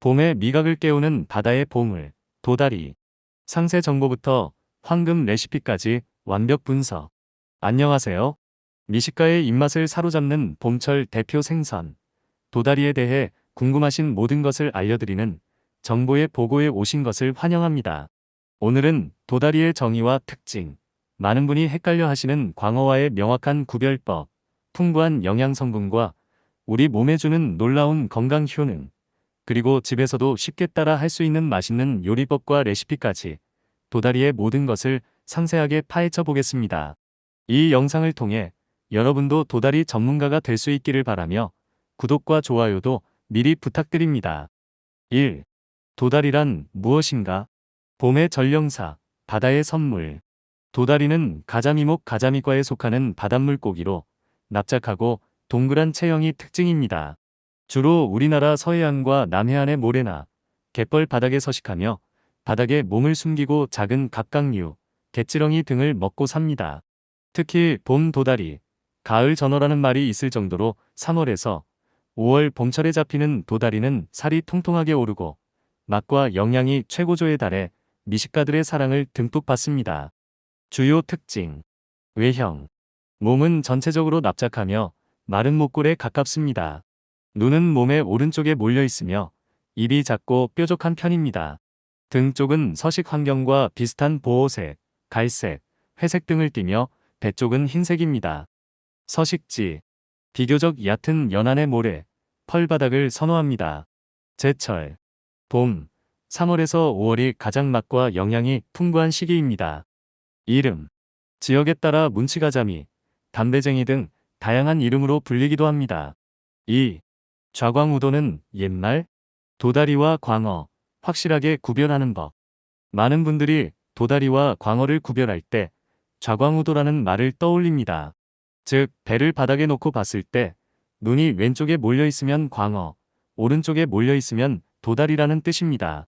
봄의 미각을 깨우는 바다의 보물, 도다리. 상세 정보부터 황금 레시피까지 완벽 분석. 안녕하세요. 미식가의 입맛을 사로잡는 봄철 대표 생선, 도다리에 대해 궁금하신 모든 것을 알려드리는 정보의 보고에 오신 것을 환영합니다. 오늘은 도다리의 정의와 특징, 많은 분이 헷갈려 하시는 광어와의 명확한 구별법, 풍부한 영양 성분과 우리 몸에 주는 놀라운 건강 효능, 그리고 집에서도 쉽게 따라 할 수 있는 맛있는 요리법과 레시피까지 도다리의 모든 것을 상세하게 파헤쳐 보겠습니다. 이 영상을 통해 여러분도 도다리 전문가가 될 수 있기를 바라며 구독과 좋아요도 미리 부탁드립니다. 1. 도다리란 무엇인가? 봄의 전령사, 바다의 선물. 도다리는 가자미목 가자미과에 속하는 바닷물 고기로 납작하고 동그란 체형이 특징입니다. 주로 우리나라 서해안과 남해안의 모래나 갯벌 바닥에 서식하며 바닥에 몸을 숨기고 작은 갑각류, 갯지렁이 등을 먹고 삽니다. 특히 봄 도다리, 가을 전어라는 말이 있을 정도로 3월에서 5월 봄철에 잡히는 도다리는 살이 통통하게 오르고 맛과 영양이 최고조에 달해 미식가들의 사랑을 듬뿍 받습니다. 주요 특징. 외형. 몸은 전체적으로 납작하며 마른 목골에 가깝습니다. 눈은 몸의 오른쪽에 몰려 있으며 입이 작고 뾰족한 편입니다. 등 쪽은 서식 환경과 비슷한 보호색, 갈색, 회색 등을 띠며 배 쪽은 흰색입니다. 서식지. 비교적 얕은 연안의 모래, 펄바닥을 선호합니다. 제철. 봄, 3월에서 5월이 가장 맛과 영양이 풍부한 시기입니다. 이름. 지역에 따라 문치가자미, 담배쟁이 등 다양한 이름으로 불리기도 합니다. 2. 좌광우도는 옛말, 도다리와 광어, 확실하게 구별하는 법. 많은 분들이 도다리와 광어를 구별할 때 좌광우도라는 말을 떠올립니다. 즉, 배를 바닥에 놓고 봤을 때 눈이 왼쪽에 몰려 있으면 광어, 오른쪽에 몰려 있으면 도다리라는 뜻입니다.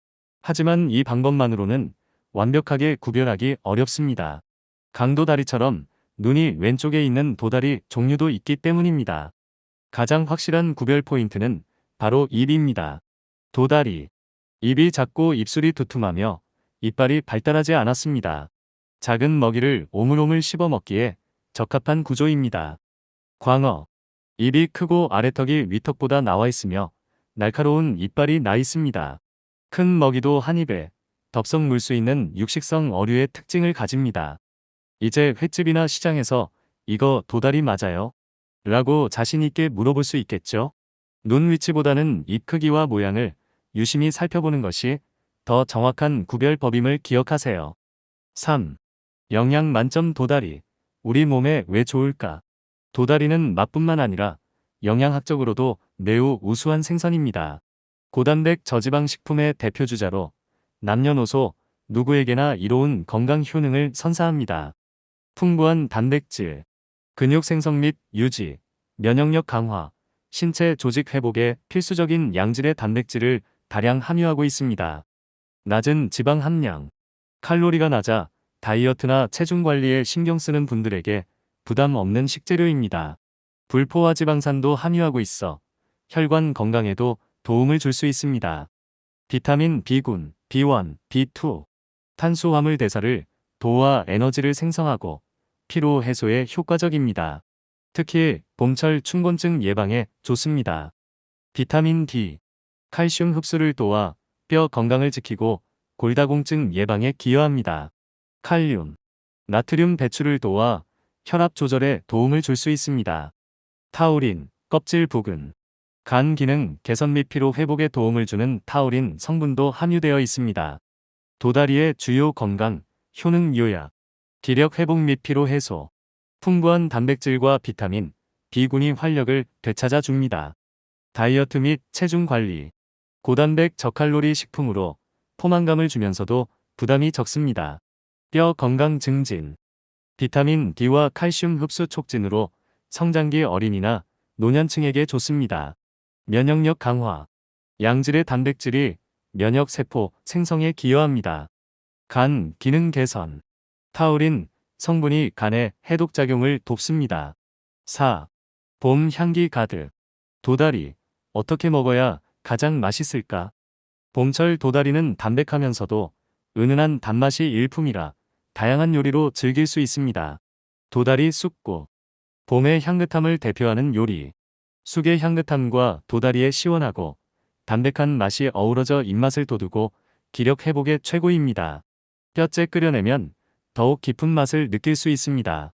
하지만 이 방법만으로는 완벽하게 구별하기 어렵습니다. 강도다리처럼 눈이 왼쪽에 있는 도다리 종류도 있기 때문입니다. 가장 확실한 구별 포인트는 바로 입입니다. 도다리. 입이 작고 입술이 두툼하며 이빨이 발달하지 않았습니다. 작은 먹이를 오물오물 씹어 먹기에 적합한 구조입니다. 광어. 입이 크고 아래턱이 위턱보다 나와 있으며 날카로운 이빨이 나 있습니다. 큰 먹이도 한 입에 덥석 물 수 있는 육식성 어류의 특징을 가집니다. 이제 횟집이나 시장에서 이거 도다리 맞아요? 라고 자신있게 물어볼 수 있겠죠? 눈 위치보다는 입 크기와 모양을 유심히 살펴보는 것이 더 정확한 구별법임을 기억하세요. 3. 영양 만점 도다리. 우리 몸에 왜 좋을까? 도다리는 맛뿐만 아니라 영양학적으로도 매우 우수한 생선입니다. 고단백 저지방 식품의 대표 주자로 남녀노소 누구에게나 이로운 건강 효능을 선사합니다. 풍부한 단백질, 근육 생성 및 유지, 면역력 강화, 신체 조직 회복에 필수적인 양질의 단백질을 다량 함유하고 있습니다. 낮은 지방 함량, 칼로리가 낮아 다이어트나 체중 관리에 신경 쓰는 분들에게 부담 없는 식재료입니다. 불포화 지방산도 함유하고 있어 혈관 건강에도 도움을 줄 수 있습니다. 비타민 B군, B1, B2, 탄수화물 대사를 도와 에너지를 생성하고 피로 해소에 효과적입니다. 특히 봄철 춘곤증 예방에 좋습니다. 비타민 D, 칼슘 흡수를 도와 뼈 건강을 지키고 골다공증 예방에 기여합니다. 칼륨, 나트륨 배출을 도와 혈압 조절에 도움을 줄 수 있습니다. 타우린, 껍질 부근, 간 기능 개선 및 피로 회복에 도움을 주는 타우린 성분도 함유되어 있습니다. 도다리의 주요 건강, 효능 요약, 기력 회복 및 피로 해소, 풍부한 단백질과 비타민, B군이 활력을 되찾아 줍니다. 다이어트 및 체중 관리, 고단백 저칼로리 식품으로 포만감을 주면서도 부담이 적습니다. 뼈 건강 증진, 비타민 D와 칼슘 흡수 촉진으로 성장기 어린이나 노년층에게 좋습니다. 면역력 강화, 양질의 단백질이 면역 세포 생성에 기여합니다. 간 기능 개선, 타우린 성분이 간에 해독작용을 돕습니다. 4. 봄 향기 가득. 도다리, 어떻게 먹어야 가장 맛있을까? 봄철 도다리는 담백하면서도 은은한 단맛이 일품이라 다양한 요리로 즐길 수 있습니다. 도다리 쑥국. 봄의 향긋함을 대표하는 요리. 쑥의 향긋함과 도다리의 시원하고 담백한 맛이 어우러져 입맛을 돋우고 기력 회복에 최고입니다. 뼈째 끓여내면 더욱 깊은 맛을 느낄 수 있습니다.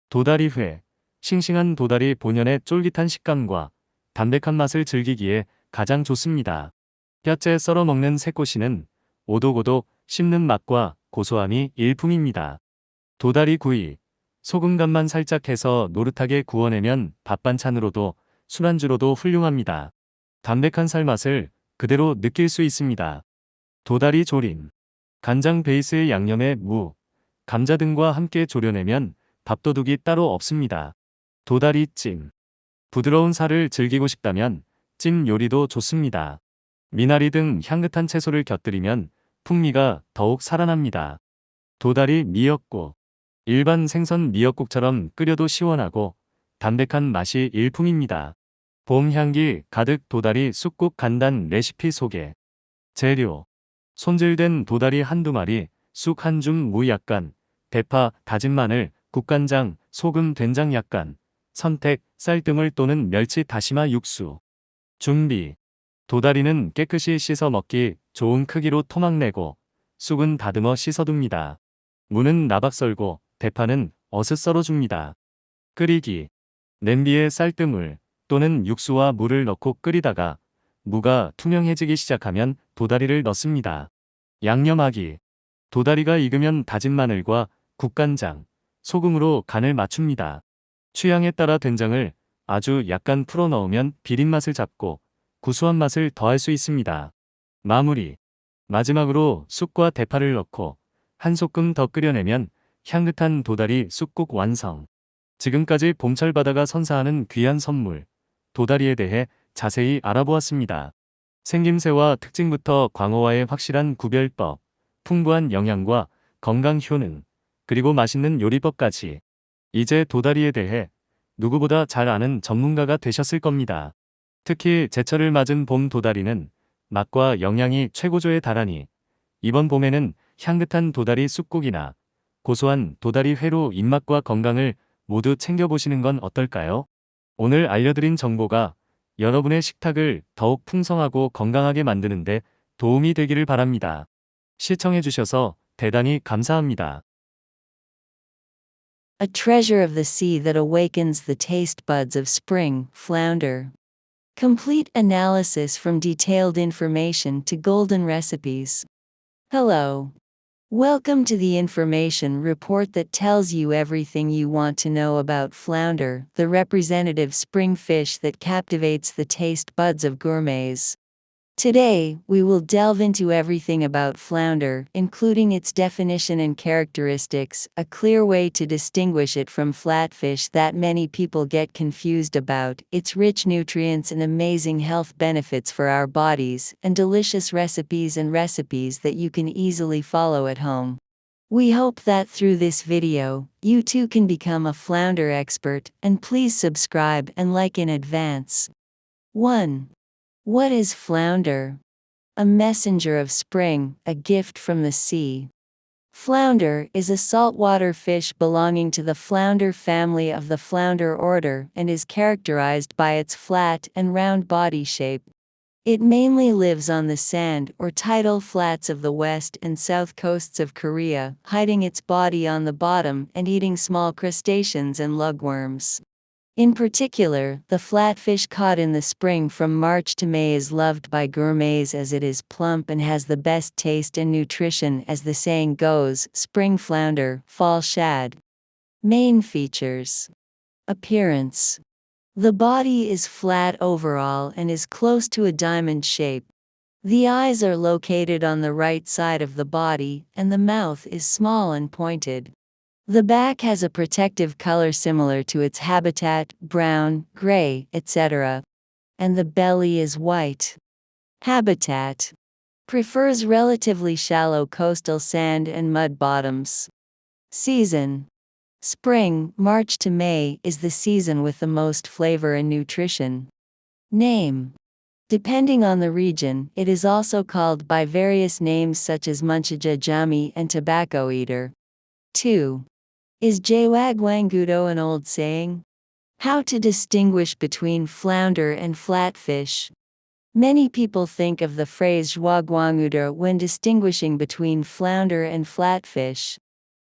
도다리회. 싱싱한 도다리 본연의 쫄깃한 식감과 담백한 맛을 즐기기에 가장 좋습니다. 뼈째 썰어 먹는 새꼬시는 오독오독 씹는 맛과 고소함이 일품입니다. 도다리 구이. 소금 간만 살짝 해서 노릇하게 구워내면 밥반찬으로도 술안주로도 훌륭합니다. 담백한 살맛을 그대로 느낄 수 있습니다. 도다리 조림. 간장 베이스의 양념에 무, 감자 등과 함께 졸여내면 밥도둑이 따로 없습니다. 도다리 찜. 부드러운 살을 즐기고 싶다면 찜 요리도 좋습니다. 미나리 등 향긋한 채소를 곁들이면 풍미가 더욱 살아납니다. 도다리 미역국. 일반 생선 미역국처럼 끓여도 시원하고 담백한 맛이 일품입니다. 봄 향기 가득 도다리 쑥국 간단 레시피 소개. 재료. 손질된 도다리 한두 마리, 쑥 한 줌, 무 약간, 대파, 다진 마늘, 국간장, 소금, 된장 약간, 선택, 쌀뜨물 또는 멸치 다시마 육수. 준비. 도다리는 깨끗이 씻어 먹기 좋은 크기로 토막 내고 쑥은 다듬어 씻어둡니다. 무는 나박 썰고 대파는 어슷 썰어줍니다. 끓이기. 냄비에 쌀뜨물 또는 육수와 물을 넣고 끓이다가 무가 투명해지기 시작하면 도다리를 넣습니다. 양념하기. 도다리가 익으면 다진 마늘과 국간장, 소금으로 간을 맞춥니다. 취향에 따라 된장을 아주 약간 풀어 넣으면 비린맛을 잡고 구수한 맛을 더할 수 있습니다. 마무리. 마지막으로 쑥과 대파를 넣고 한 소끔 더 끓여내면 향긋한 도다리 쑥국 완성. 지금까지 봄철 바다가 선사하는 귀한 선물, 도다리에 대해 자세히 알아보았습니다. 생김새와 특징부터 광어와의 확실한 구별법, 풍부한 영양과 건강 효능, 그리고 맛있는 요리법까지. 이제 도다리에 대해 누구보다 잘 아는 전문가가 되셨을 겁니다. 특히 제철을 맞은 봄 도다리는 맛과 영양이 최고조에 달하니 이번 봄에는 향긋한 도다리 쑥국이나 고소한 도다리 회로 입맛과 건강을 모두 챙겨보시는 건 어떨까요? 오늘 알려드린 정보가 여러분의 식탁을 더욱 풍성하고 건강하게 만드는데 도움이 되기를 바랍니다. 시청해주셔서 대단히 감사합니다. A treasure of the sea that awakens the taste buds of spring, flounder. Complete analysis from detailed information to golden recipes. Hello. Welcome to the information report that tells you everything you want to know about flounder, the representative spring fish that captivates the taste buds of gourmets. Today, we will delve into everything about flounder, including its definition and characteristics, a clear way to distinguish it from flatfish that many people get confused about, its rich nutrients and amazing health benefits for our bodies, and delicious recipes that you can easily follow at home. We hope that through this video, you too can become a flounder expert, and please subscribe and like in advance. 1. What is flounder? A messenger of spring, a gift from the sea. Flounder is a saltwater fish belonging to the flounder family of the flounder order and is characterized by its flat and round body shape. It mainly lives on the sand or tidal flats of the west and south coasts of Korea, hiding its body on the bottom and eating small crustaceans and lugworms. In particular, the flatfish caught in the spring from March to May is loved by gourmets as it is plump and has the best taste and nutrition, as the saying goes, spring flounder, fall shad. Main features. Appearance. The body is flat overall and is close to a diamond shape. The eyes are located on the right side of the body, and the mouth is small and pointed. The back has a protective color similar to its habitat, brown, gray, etc. And the belly is white. Habitat. Prefers relatively shallow coastal sand and mud bottoms. Season. Spring, March to May, is the season with the most flavor and nutrition. Name. Depending on the region, it is also called by various names such as munchaja jami and tobacco eater. 2. Is jawagwangudo an old saying? How to distinguish between flounder and flatfish. Many people think of the phrase jawagwangudo when distinguishing between flounder and flatfish.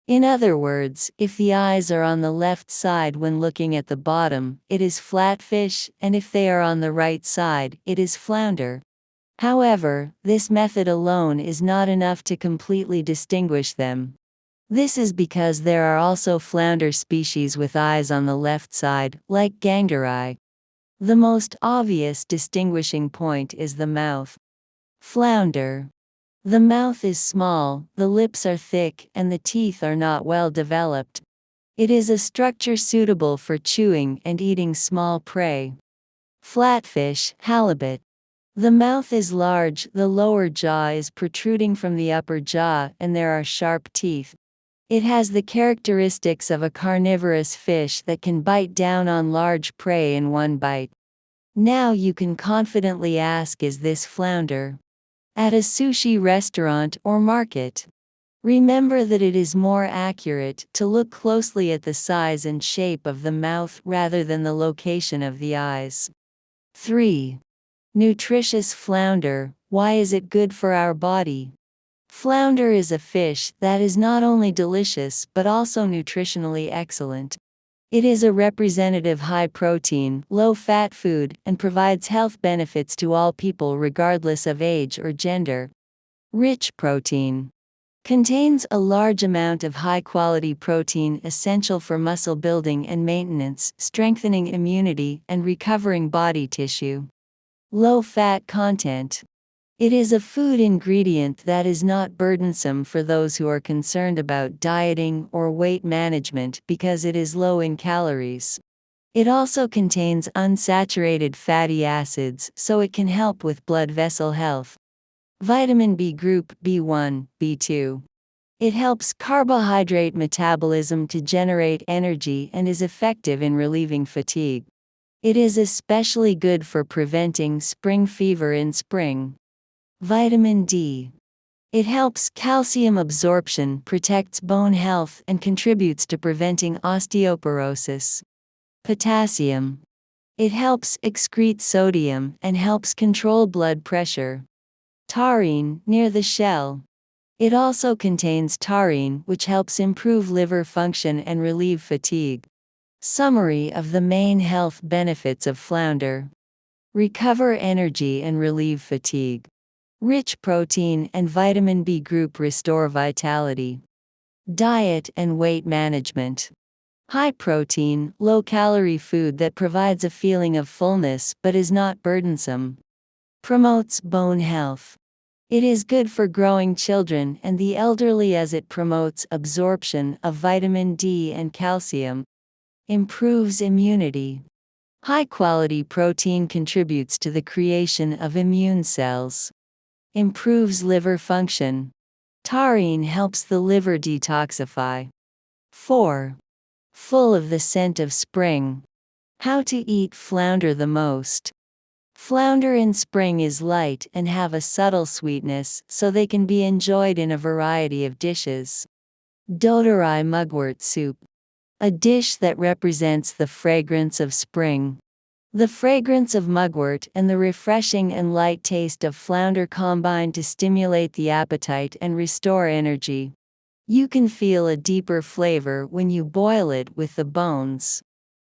In other words, if the eyes are on the left side when looking at the bottom, it is flatfish, and if they are on the right side, it is flounder. However, this method alone is not enough to completely distinguish them. This is because there are also flounder species with eyes on the left side, like gangderai. The most obvious distinguishing point is the mouth. Flounder. The mouth is small, the lips are thick, and the teeth are not well developed. It is a structure suitable for chewing and eating small prey. Flatfish, halibut. The mouth is large, the lower jaw is protruding from the upper jaw, and there are sharp teeth. It has the characteristics of a carnivorous fish that can bite down on large prey in one bite. Now you can confidently ask, is this flounder? At a sushi restaurant or market. Remember that it is more accurate to look closely at the size and shape of the mouth rather than the location of the eyes. 3. Nutritious flounder. Why is it good for our body? Flounder is a fish that is not only delicious but also nutritionally excellent. It is a representative high-protein, low-fat food and provides health benefits to all people regardless of age or gender. Rich protein. Contains a large amount of high-quality protein essential for muscle building and maintenance, strengthening immunity, and recovering body tissue. Low-fat content. It is a food ingredient that is not burdensome for those who are concerned about dieting or weight management because it is low in calories. It also contains unsaturated fatty acids, so it can help with blood vessel health. Vitamin B group B1, B2. It helps carbohydrate metabolism to generate energy and is effective in relieving fatigue. It is especially good for preventing spring fever in spring. Vitamin D. It helps calcium absorption, protects bone health, and contributes to preventing osteoporosis. Potassium. It helps excrete sodium and helps control blood pressure. Taurine, near the shell. It also contains taurine, which helps improve liver function and relieve fatigue. Summary of the main health benefits of flounder. Recover energy and relieve fatigue. Rich protein and vitamin B group restore vitality. Diet and weight management. High protein, low calorie food that provides a feeling of fullness but is not burdensome. Promotes bone health. It is good for growing children and the elderly as it promotes absorption of vitamin D and calcium. Improves immunity. High quality protein contributes to the creation of immune cells. Improves liver function. Taurine helps the liver detoxify. 4. Full of the scent of spring. How to eat flounder the most. Flounder in spring is light and have a subtle sweetness, so they can be enjoyed in a variety of dishes. Dodorai mugwort soup. A dish that represents the fragrance of spring. The fragrance of mugwort and the refreshing and light taste of flounder combine to stimulate the appetite and restore energy. You can feel a deeper flavor when you boil it with the bones.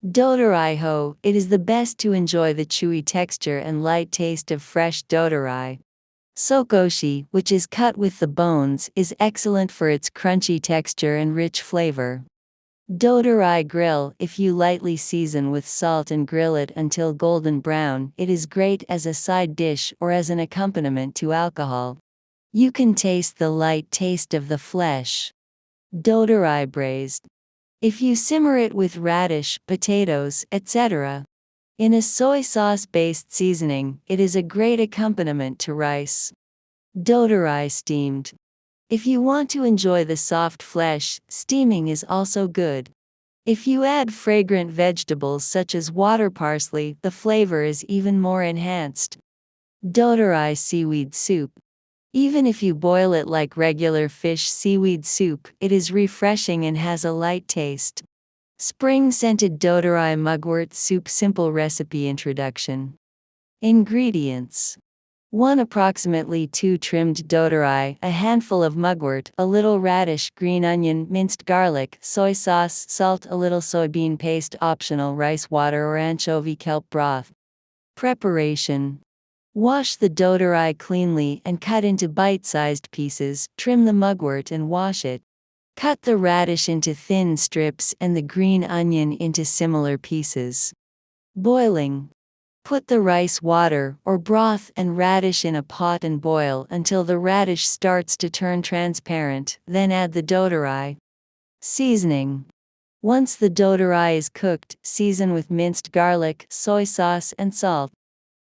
Dodorai ho, it is the best to enjoy the chewy texture and light taste of fresh dodorai. Sokoshi, which is cut with the bones, is excellent for its crunchy texture and rich flavor. Dodorai grill, if you lightly season with salt and grill it until golden brown, it is great as a side dish or as an accompaniment to alcohol. You can taste the light taste of the flesh. Dodorai braised. If you simmer it with radish, potatoes, etc. in a soy sauce-based seasoning, it is a great accompaniment to rice. Dodorai steamed. If you want to enjoy the soft flesh, steaming is also good. If you add fragrant vegetables such as water parsley, the flavor is even more enhanced. Dodorai seaweed soup. Even if you boil it like regular fish seaweed soup, it is refreshing and has a light taste. Spring scented Dodorai mugwort soup. Simple recipe introduction. Ingredients: 1. Approximately 2 trimmed dodorai, a handful of mugwort, a little radish, green onion, minced garlic, soy sauce, salt, a little soybean paste, optional, rice water or anchovy kelp broth. Preparation: wash the dodorai cleanly and cut into bite-sized pieces, trim the mugwort and wash it. Cut the radish into thin strips and the green onion into similar pieces. Boiling: put the rice water or broth and radish in a pot and boil until the radish starts to turn transparent, then add the dodorai. Seasoning: once the dodorai is cooked, season with minced garlic, soy sauce, and salt.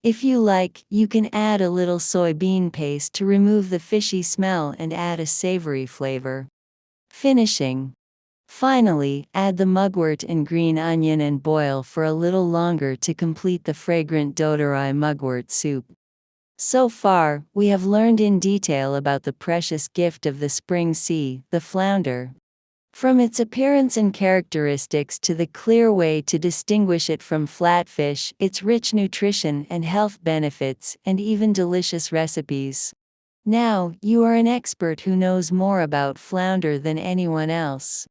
If you like, you can add a little soybean paste to remove the fishy smell and add a savory flavor. Finishing: finally, add the mugwort and green onion and boil for a little longer to complete the fragrant dodorai mugwort soup. So far, we have learned in detail about the precious gift of the spring sea, the flounder. From its appearance and characteristics to the clear way to distinguish it from flatfish, its rich nutrition and health benefits, and even delicious recipes. Now, you are an expert who knows more about flounder than anyone else.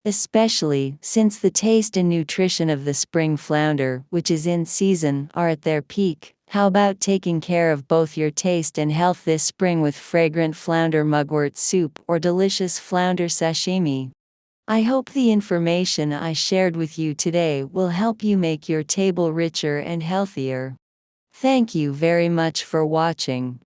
Especially since the taste and nutrition of the spring flounder, which is in season, are at their peak. How about taking care of both your taste and health this spring with fragrant flounder mugwort soup or delicious flounder sashimi? I hope the information I shared with you today will help you make your table richer and healthier. Thank you very much for watching.